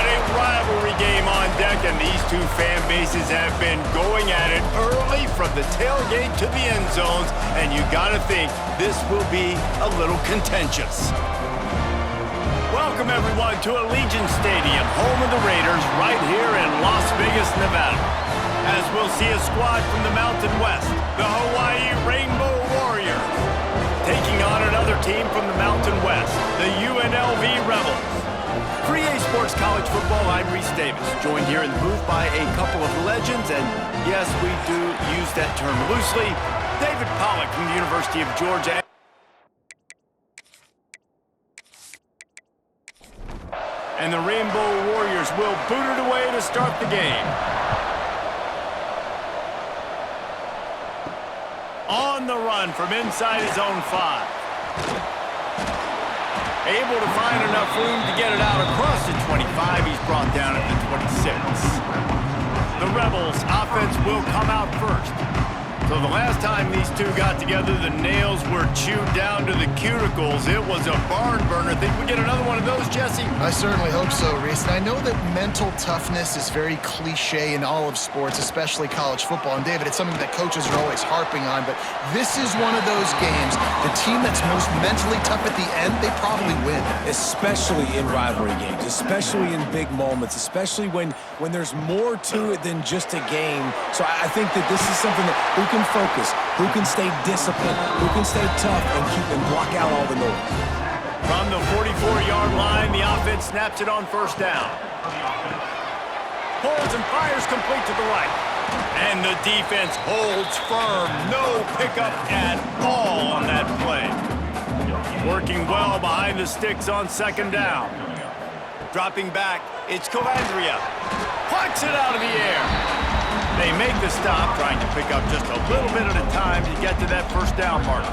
a rivalry game on deck, and these two fan bases have been going at it early from the tailgate to the end zones, and you gotta think this will be a little contentious. Welcome, everyone, to Allegiant Stadium, home of the Raiders, right here in Las Vegas, Nevada. As we'll see a squad from the Mountain West, the Hawaii Rainbow Warriors, taking on another team from the Mountain West, the UNLV Rebels. For EA Sports College Football, I'm Reese Davis, joined here in the booth by a couple of legends, and yes, we do use that term loosely. David Pollack from the University of Georgia. And the Rainbow Warriors will boot it away to start the game. On the run from inside his own 5. Able to find enough room to get it out across the 25. He's brought down at the 26. The Rebels' offense will come out first. So the last time these two got together, the nails were chewed down to the cuticles. It was a barn burner. Think we get another one of those, Jesse? I certainly hope so, Reese. And I know that mental toughness is very cliche in all of sports, especially college football. And David, it's something that coaches are always harping on. But this is one of those games. The team that's most mentally tough at the end, they probably win. Especially in rivalry games, especially in big moments, especially when there's more to it than just a game. So I think that this is something that who can focus, who can stay disciplined, who can stay tough and block out all the noise. From the 44-yard line, the offense snaps it on first down. Holds and fires complete to the right. And the defense holds firm. No pickup at all on that play. Working well behind the sticks on second down. Dropping back, it's Calandria. Plucks it out of the air. They make the stop, trying to pick up just a little bit at a time to get to that first down marker.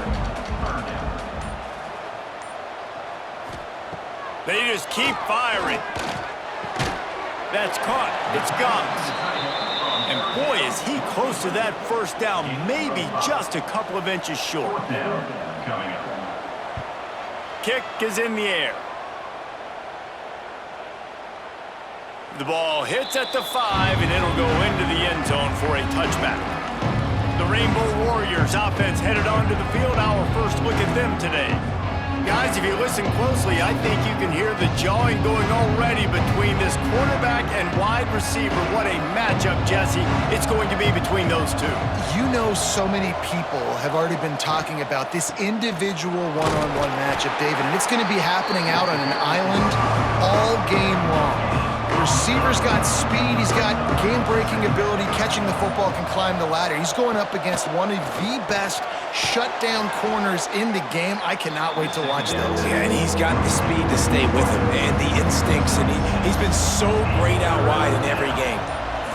They just keep firing. That's caught. It's Gums. And boy, is he close to that first down, maybe just a couple of inches short. Kick is in the air. The ball hits at the 5, and it'll go into the end zone for a touchback. The Rainbow Warriors offense headed onto the field. Our first look at them today. Guys, if you listen closely, I think you can hear the jawing going already between this quarterback and wide receiver. What a matchup, Jesse, it's going to be between those two. You know, so many people have already been talking about this individual one-on-one matchup, David, and it's going to be happening out on an island all game long. The receiver's got speed, he's got game-breaking ability, catching the football, can climb the ladder. He's going up against one of the best shutdown corners in the game. I cannot wait to watch those. Yeah, and he's got the speed to stay with him and the instincts, and he's been so great out wide in every game.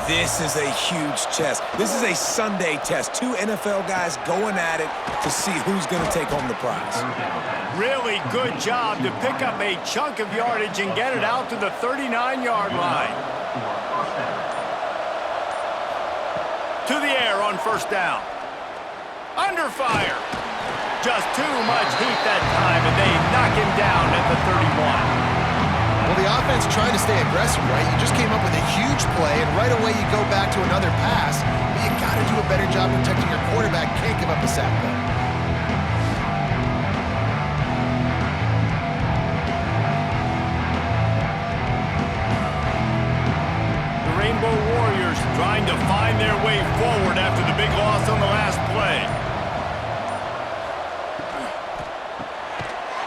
This is a huge test. This is a Sunday test. Two NFL guys going at it to see who's going to take home the prize. Really good job to pick up a chunk of yardage and get it out to the 39-yard line. To the air on first down. Under fire. Just too much heat that time, and they knock him down at the 31. Well, the offense tried to stay aggressive, right? You just came up with a huge play, and right away you go back to another pass. But you got to do a better job protecting your quarterback. Can't give up a sack there. The Rainbow Warriors trying to find their way forward after the big loss on the last play.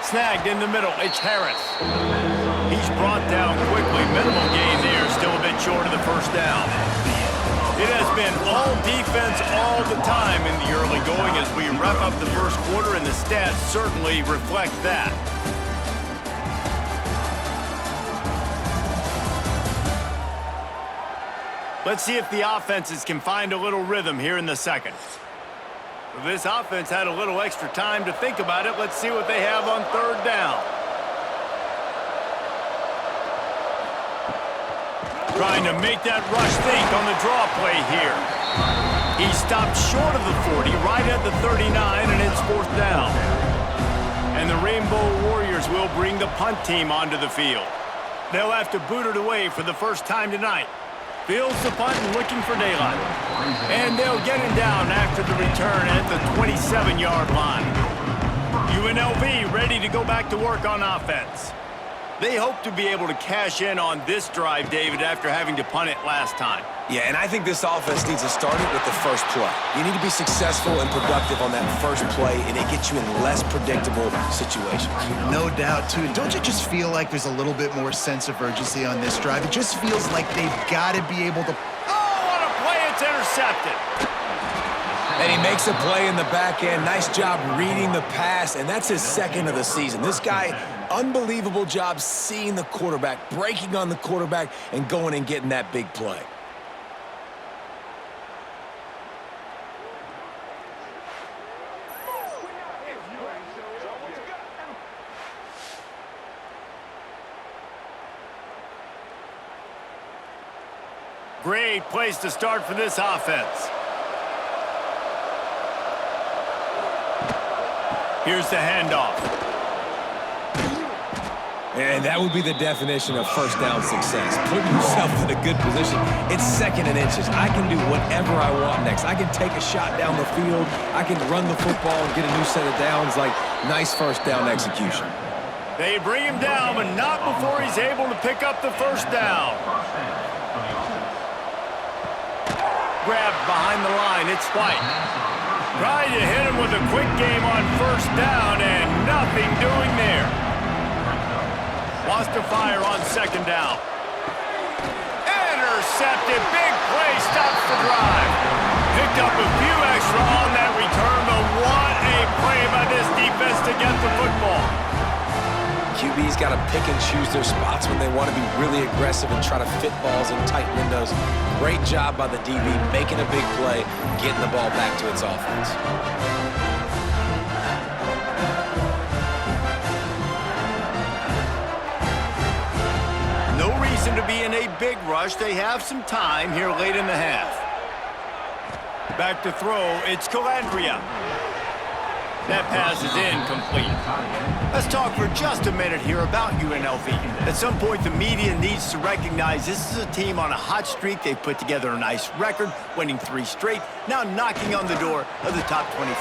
Snagged in the middle, it's Harris. He's brought down quickly. Minimal gain there, still a bit short of the first down. It has been all defense all the time in the early going as we wrap up the first quarter, and the stats certainly reflect that. Let's see if the offenses can find a little rhythm here in the second. This offense had a little extra time to think about it. Let's see what they have on third down. Trying to make that rush think on the draw play here. He stopped short of the 40, right at the 39, and it's fourth down. And the Rainbow Warriors will bring the punt team onto the field. They'll have to boot it away for the first time tonight. Fields the punt and looking for daylight. And they'll get him down after the return at the 27-yard line. UNLV ready to go back to work on offense. They hope to be able to cash in on this drive, David, after having to punt it last time. Yeah, and I think this offense needs to start it with the first play. You need to be successful and productive on that first play, and it gets you in less predictable situations. No doubt, too. Don't you just feel like there's a little bit more sense of urgency on this drive? It just feels like they've got to be able to... Oh, what a play! It's intercepted. And he makes a play in the back end. Nice job reading the pass, and that's his second of the season. This guy, unbelievable job seeing the quarterback, breaking on the quarterback, and going and getting that big play. Great place to start for this offense. Here's the handoff. And that would be the definition of first down success. Putting yourself in a good position. It's second and inches. I can do whatever I want next. I can take a shot down the field. I can run the football and get a new set of downs. Like, nice first down execution. They bring him down, but not before he's able to pick up the first down. Grabbed behind the line. It's White. Trying to hit him with a quick game on first down, and nothing doing there. Wants to fire on second down. Intercepted. Big play. Stops the drive. Picked up a few extra on that return, but what a play by this defense to get the football. QB's got to pick and choose their spots when they want to be really aggressive and try to fit balls in tight windows. Great job by the DB making a big play, getting the ball back to its offense. No reason to be in a big rush. They have some time here late in the half. Back to throw. It's Calandria. That pass is incomplete. Let's talk for just a minute here about UNLV. At some point, the media needs to recognize this is a team on a hot streak. They've put together a nice record, winning 3 straight, now knocking on the door of the top 25.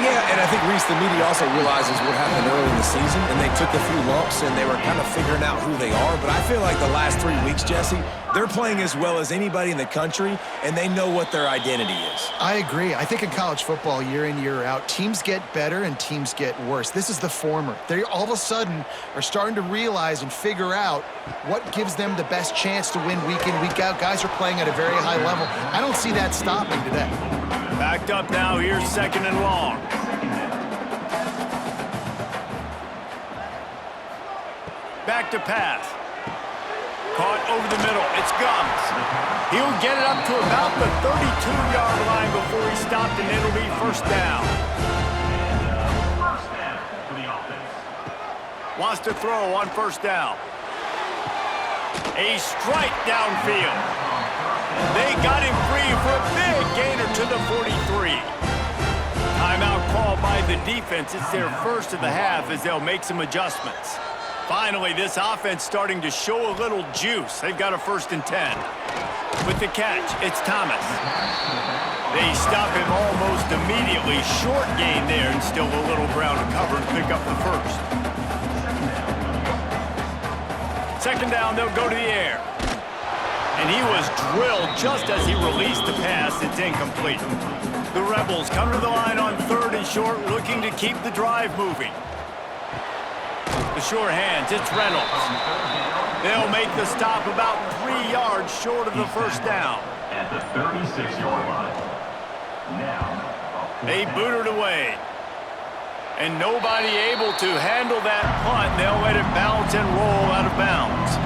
Yeah, and I think, Reese, the media also realizes what happened early in the season, and they took a few lumps, and they were kind of figuring out who they are. But I feel like the last 3 weeks, Jesse, they're playing as well as anybody in the country, and they know what their identity is. I agree. I think in college football, year in, year out, teams get better and teams get worse. This is the former. They all of a sudden are starting to realize and figure out what gives them the best chance to win week in, week out. Guys are playing at a very high level. I don't see that stopping today. Backed up now. Here's second and long. Back to pass. Caught over the middle. It's Gums. He'll get it up to about the 32-yard line before he stopped, and it'll be first down. Wants to throw on first down. A strike downfield. They got him free for a big gainer to the 43. Timeout called by the defense. It's their first of the half as they'll make some adjustments. Finally, this offense starting to show a little juice. They've got a 1st and 10. With the catch, it's Thomas. They stop him almost immediately. Short gain there, and still a little ground to cover and pick up the first. Second down, they'll go to the air. And he was drilled just as he released the pass. It's incomplete. The Rebels come to the line on 3rd and short, looking to keep the drive moving. The short hands, it's Reynolds. They'll make the stop about 3 yards short of the first down. At the 36-yard line. Now. They boot it away. And nobody able to handle that punt. They'll let it bounce and roll out of bounds.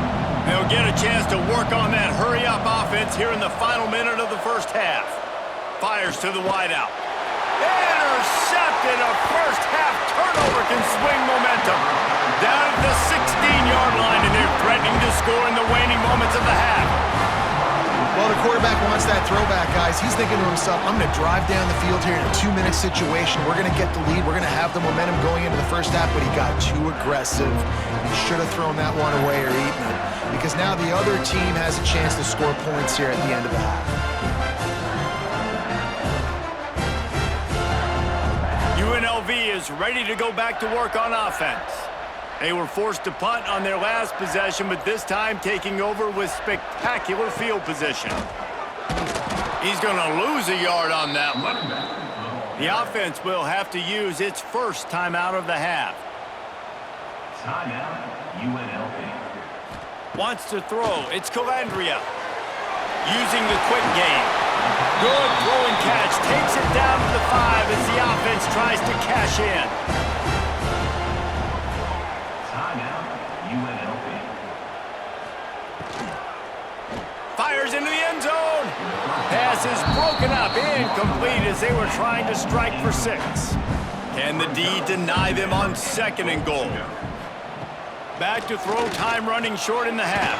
They'll get a chance to work on that hurry-up offense here in the final minute of the first half. Fires to the wideout. Intercepted. A first-half turnover can swing momentum. Down at the 16-yard line, and they're threatening to score in the waning moments of the half. Well, the quarterback wants that throwback, guys. defense, he's thinking to himself, I'm going to drive down the field here in a 2-minute situation. We're going to get the lead. We're going to have the momentum going into the first half, but he got too aggressive. He should have thrown that one away or eaten it, because now the other team has a chance to score points here at the end of the half. UNLV is ready to go back to work on offense. They were forced to punt on their last possession, but this time taking over with spectacular field position. He's going to lose a yard on that one. The offense will have to use its first timeout of the half. Timeout, UNLV. Wants to throw. It's Calandria. Using the quick game. Good throw and catch. Takes it down to the 5 as the offense tries to cash in. Timeout, UNLV. Fires into the end zone. Pass is broken up. Incomplete as they were trying to strike for 6. Can the D deny them on 2nd and goal? Back to throw, time running short in the half.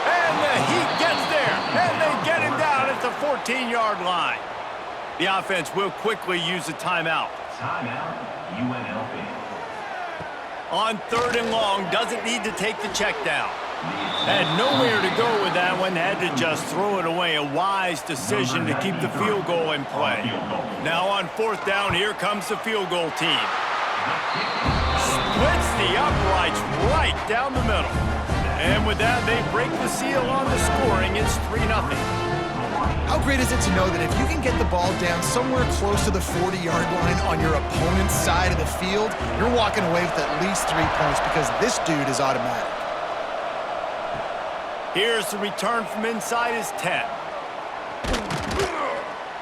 And the Heat gets there, and they get him down at the 14-yard line. The offense will quickly use a timeout. Timeout, UNLV. On 3rd and long, doesn't need to take the check down. Had nowhere to go with that one, had to just throw it away. A wise decision to keep the field goal in play. Now on 4th down, here comes the field goal team. Splits the uprights right down the middle. And with that, they break the seal on the scoring. It's 3-0. How great is it to know that if you can get the ball down somewhere close to the 40-yard line on your opponent's side of the field, you're walking away with at least 3 points because this dude is automatic. Here's the return from inside his 10.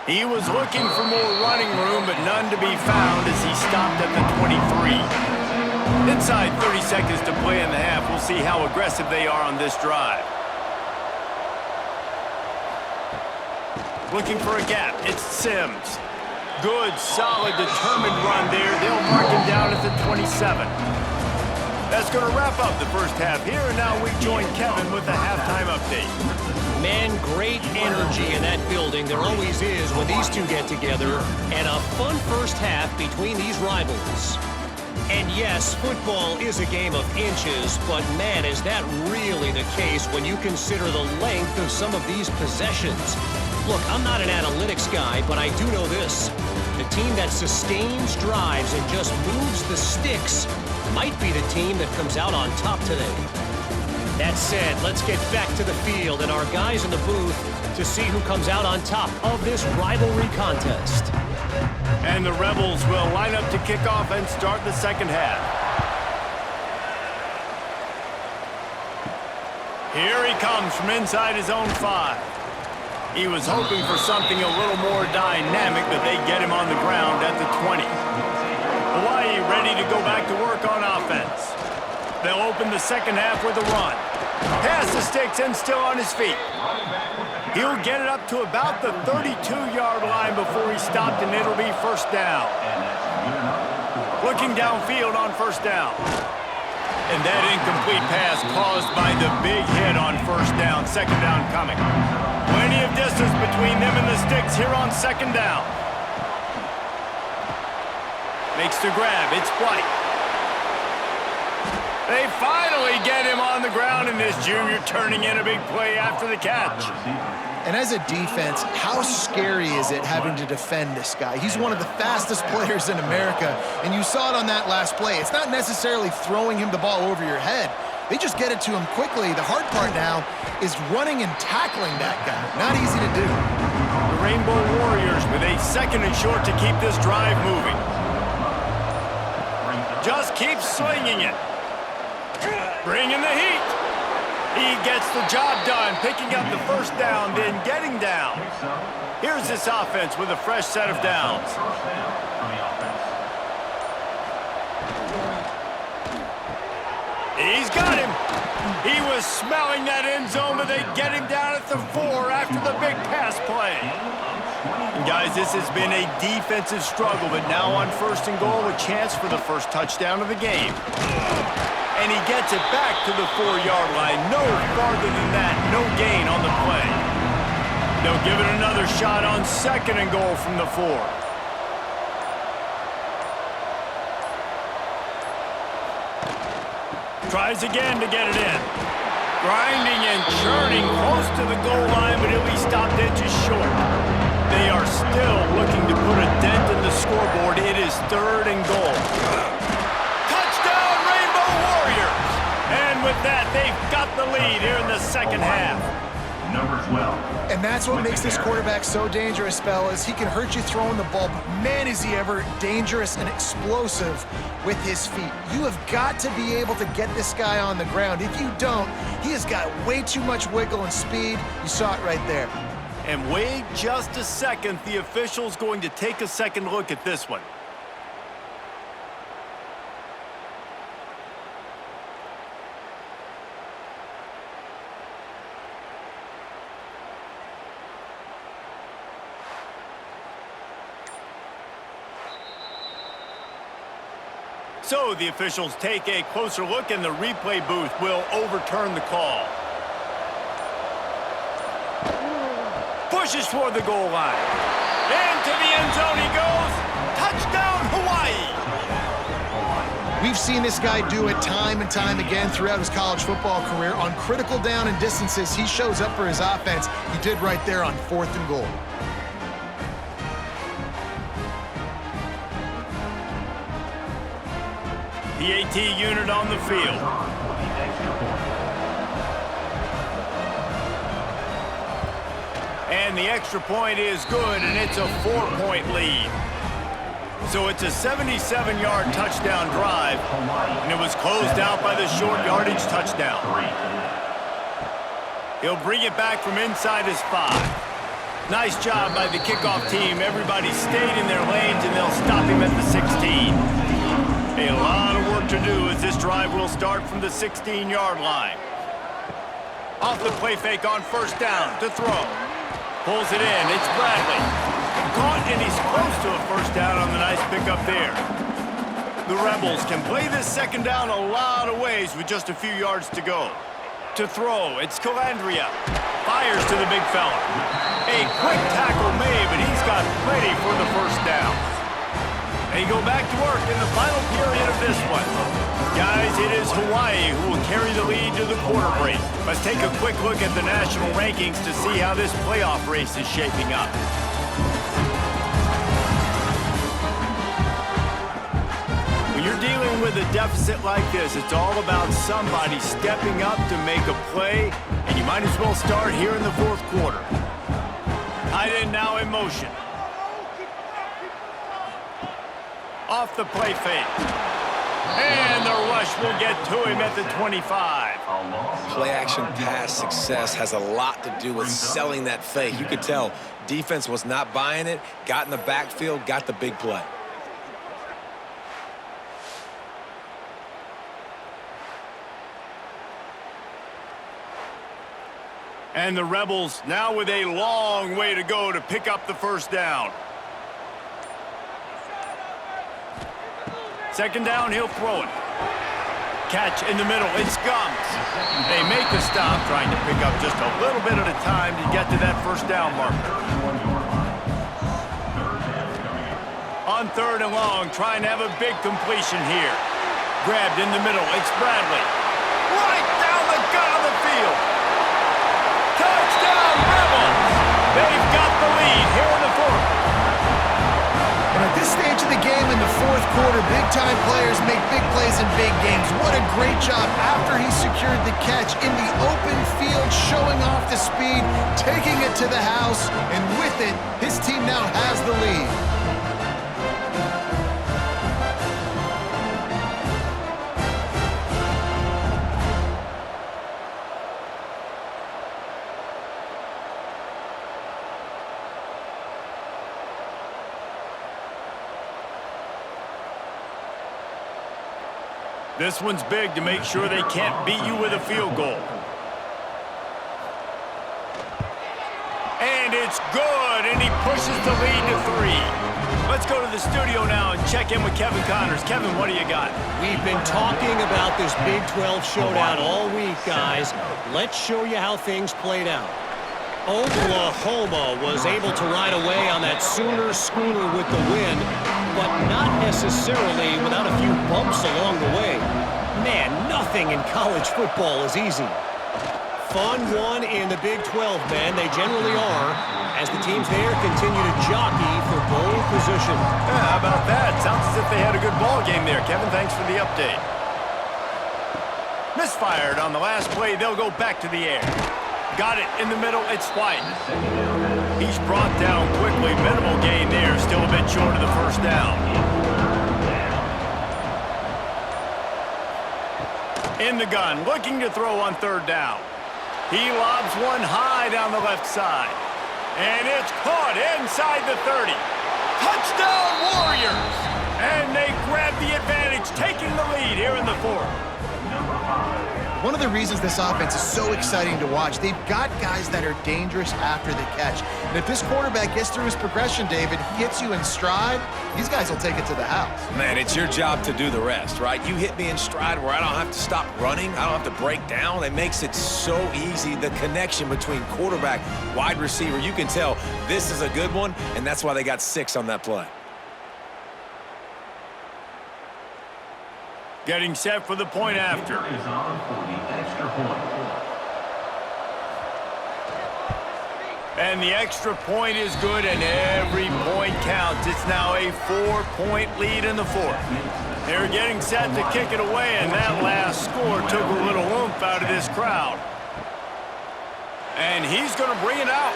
He was looking for more running room, but none to be found as he stopped at the 23. Inside 30 seconds to play in the half. We'll see how aggressive they are on this drive. Looking for a gap. It's Sims. Good, solid, determined run there. They'll mark him down at the 27. That's going to wrap up the first half here, and now we join Kevin with the halftime update. Man, great energy in that building. There always is when these two get together, and a fun first half between these rivals. And yes, football is a game of inches, but man, is that really the case when you consider the length of some of these possessions. Look, I'm not an analytics guy, but I do know this. The team that sustains drives and just moves the sticks might be the team that comes out on top today. That said, let's get back to the field and our guys in the booth to see who comes out on top of this rivalry contest. And the Rebels will line up to kick off and start the second half. Here he comes from inside his own 5. He was hoping for something a little more dynamic, but they get him on the ground at the 20. Hawaii ready to go back to work on offense. They'll open the second half with a run. Pass the sticks and still on his feet. He'll get it up to about the 32-yard line before he stopped, and it'll be first down. Looking downfield on first down. And that incomplete pass caused by the big hit on first down. Second down coming. Plenty of distance between them and the sticks here on second down. Makes the grab. It's White. They finally get him on the ground, and this junior turning in a big play after the catch. And as a defense, how scary is it having to defend this guy? He's one of the fastest players in America, and you saw it on that last play. It's not necessarily throwing him the ball over your head. They just get it to him quickly. The hard part now is running and tackling that guy. Not easy to do. The Rainbow Warriors with a second and short to keep this drive moving. Just keep slinging it. Bringing the heat. He gets the job done, picking up the first down, then getting down. Here's this offense with a fresh set of downs. He's got him. He was smelling that end zone, but they get him down at the 4 after the big pass play. And guys, this has been a defensive struggle, but now on first and goal, a chance for the first touchdown of the game. And he gets it back to the 4-yard line. No farther than that. No gain on the play. They'll give it another shot on 2nd and goal from the 4. Tries again to get it in. Grinding and churning close to the goal line, but he'll be stopped inches short. They are still looking to put a dent in the scoreboard. It is 3rd and goal. Touchdown, Rainbow Warriors! And with that, they've got the lead here in the 2nd half. Number 12. And that's what makes this quarterback so dangerous, fellas. He can hurt you throwing the ball, but man, is he ever dangerous and explosive with his feet. You have got to be able to get this guy on the ground. If you don't, he has got way too much wiggle and speed. You saw it right there. And wait just a second. The official's going to take a second look at this one. So the officials take a closer look, and the replay booth will overturn the call. Pushes toward the goal line. Into the end zone he goes. Touchdown, Hawaii! We've seen this guy do it time and time again throughout his college football career. On critical down and distances, he shows up for his offense. He did right there on 4th and goal. The AT unit on the field. And the extra point is good, and it's a 4-point lead. So it's a 77-yard touchdown drive, and it was closed out by the short yardage touchdown. He'll bring it back from inside his 5. Nice job by the kickoff team. Everybody stayed in their lanes, and they'll stop him at the 16. A lot of work to do as this drive will start from the 16-yard line. Off the play fake on 1st down to throw. Pulls it in. It's Bradley. Caught, and he's close to a 1st down on the nice pickup there. The Rebels can play this 2nd down a lot of ways with just a few yards to go. To throw, it's Calandria. Fires to the big fella. A quick tackle made, but he's got plenty for the 1st down. They go back to work in the final period of this one. Guys, it is Hawaii who will carry the lead to the quarter break. Let's take a quick look at the national rankings to see how this playoff race is shaping up. When you're dealing with a deficit like this, it's all about somebody stepping up to make a play, and you might as well start here in the 4th quarter. Tight end now in motion. Off the play fake. And the rush will get to him at the 25. Play action pass success has a lot to do with selling that fake. You could tell defense was not buying it, got in the backfield, got the big play. And the Rebels now with a long way to go to pick up the 1st down. 2nd down, he'll throw it. Catch in the middle, it's Gums. They make the stop, trying to pick up just a little bit at a time to get to that 1st down marker. On 3rd and long, trying to have a big completion here. Grabbed in the middle, it's Bradley. Right down the gut of the field. Touchdown, Rebels! They've got the lead here in the 4th. And at this stage of the game in the 4th quarter, big-time players make big plays in big games. What a great job after he secured the catch in the open field, showing off the speed, taking it to the house, and with it, his team now has the lead. This one's big to make sure they can't beat you with a field goal. And it's good, and he pushes the lead to 3. Let's go to the studio now and check in with Kevin Connors. Kevin, what do you got? We've been talking about this Big 12 showdown all week, guys. Let's show you how things played out. Oklahoma was able to ride away on that Sooner schooner with the win, but not necessarily without a few bumps along the way. Man, nothing in college football is easy. Fun one in the Big 12, man. They generally are, as the teams there continue to jockey for bowl position. Yeah, how about that? Sounds as if they had a good ball game there, Kevin. Thanks for the update. Misfired on the last play. They'll go back to the air. Got it in the middle. It's White. He's brought down quickly. Minimal gain there. Still a bit short of the first down. In the gun. Looking to throw on third down. He lobs one high down the left side. And it's caught inside the 30. Touchdown, Warriors! And they grab the advantage, taking the lead here in the fourth. One of the reasons this offense is so exciting to watch, they've got guys that are dangerous after the catch. And if this quarterback gets through his progression, David, gets you in stride, these guys will take it to the house. Man, it's your job to do the rest, right? You hit me in stride where I don't have to stop running. I don't have to break down. It makes it so easy. The connection between quarterback, wide receiver, you can tell this is a good one, and that's why they got 6 on that play. Getting set for the point after. Is on for the extra point. And the extra point is good, and every point counts. It's now a 4-point lead in the fourth. They're getting set to kick it away, and that last score took a little oomph out of this crowd. And he's going to bring it out.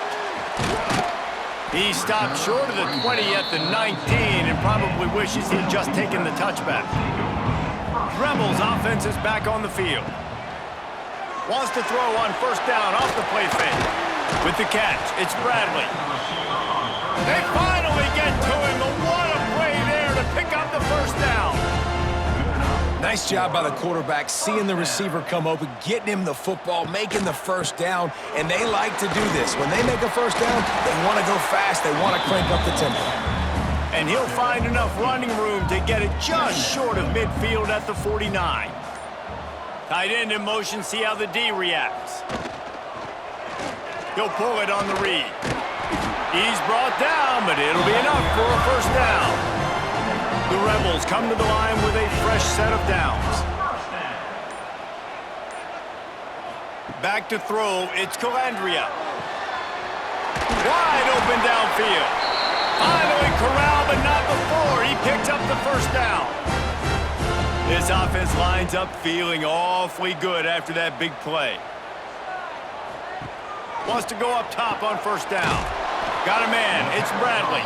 He stopped short of the 20 at the 19 and probably wishes he'd just taken the touchback. Rebels offense is back on the field. Wants to throw on first down off the play fake. With the catch, it's Bradley. They finally get to him, but what a play there to pick up the first down. Nice job by the quarterback, seeing the receiver come open, getting him the football, making the first down, and they like to do this. When they make a first down, they want to go fast, they want to crank up the tempo. And he'll find enough running room to get it just short of midfield at the 49. Tight end in motion, see how the D reacts. He'll pull it on the read. He's brought down, but it'll be enough for a first down. The Rebels come to the line with a fresh set of downs. Back to throw, it's Calandria. Wide open downfield. Finally corralled, but not before. He picks up the first down. This offense lines up feeling awfully good after that big play. Wants to go up top on first down. Got a man. It's Bradley.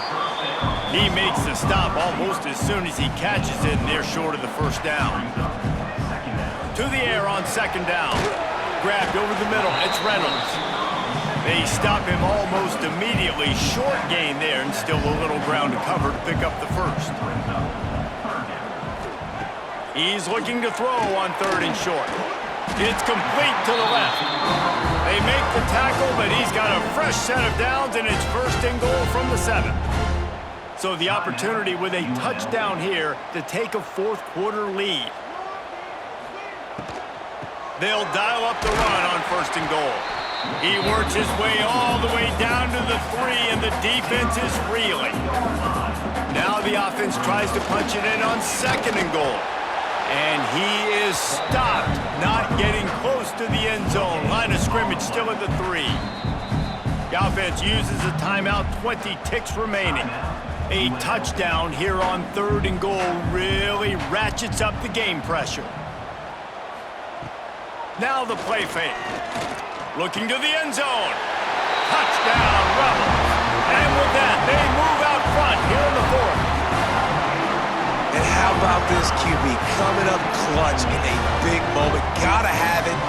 He makes the stop almost as soon as he catches it, and they're short of the first down. To the air on second down. Grabbed over the middle. It's Reynolds. They stop him almost immediately. Short gain there, and still a little ground to cover to pick up the first. He's looking to throw on third and short. It's complete to the left. They make the tackle, but he's got a fresh set of downs, and it's first and goal from the 7. So the opportunity with a touchdown here to take a fourth quarter lead. They'll dial up the run on first and goal. He works his way all the way down to the 3, and the defense is reeling. Now the offense tries to punch it in on second and goal. And he is stopped, not getting close to the end zone. Line of scrimmage still at the 3. The offense uses a timeout, 20 ticks remaining. A touchdown here on third and goal really ratchets up the game pressure. Now the play fake. Looking to the end zone. Touchdown, Rebels. And with that, they move out front here in the fourth. And how about this QB coming up clutch in a big moment? Gotta have it.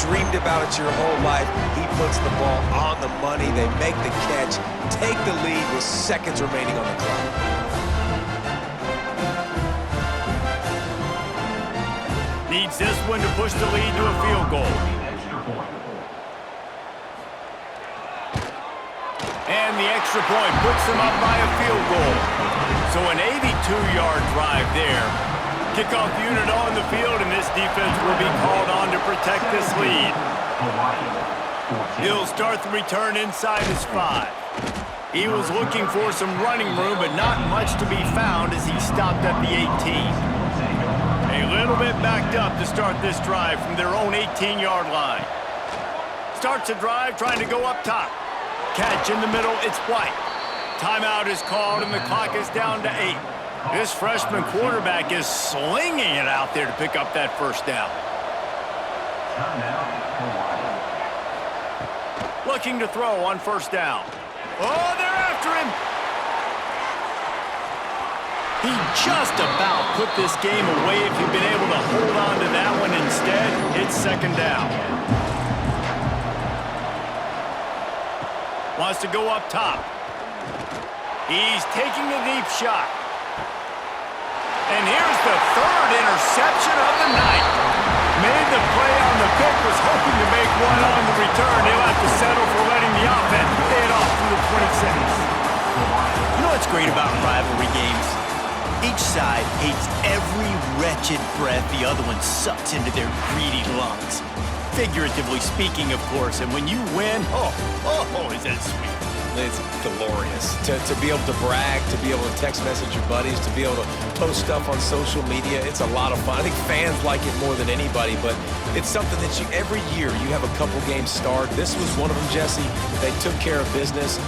Dreamed about it your whole life. He puts the ball on the money. They make the catch, take the lead with seconds remaining on the clock. Needs this one to push the lead to a field goal. And the extra point puts them up by a field goal. So an 82-yard drive there. Kickoff unit on the field, and this defense will be called on to protect this lead. He'll start the return inside his 5. He was looking for some running room, but not much to be found as he stopped at the 18. A little bit backed up to start this drive from their own 18-yard line. Starts the drive trying to go up top. Catch in the middle, it's White. Timeout is called and the clock is down to 8. This freshman quarterback is slinging it out there to pick up that first down. Looking to throw on first down. Oh, they're after him. He just about put this game away if he'd been able to hold on to that one. Instead, it's second down. Wants to go up top. He's taking the deep shot. And here's the third interception of the night. Made the play on the pick, was hoping to make one on the return. He'll have to settle for letting the offense pay it off from the 26. You know what's great about rivalry games? Each side hates every wretched breath the other one sucks into their greedy lungs. Figuratively speaking, of course, and when you win, is that sweet. It's glorious to be able to brag, to be able to text message your buddies, to be able to post stuff on social media. It's a lot of fun. I think fans like it more than anybody, but it's something that every year you have a couple games start. This was one of them, Jesse. They took care of business.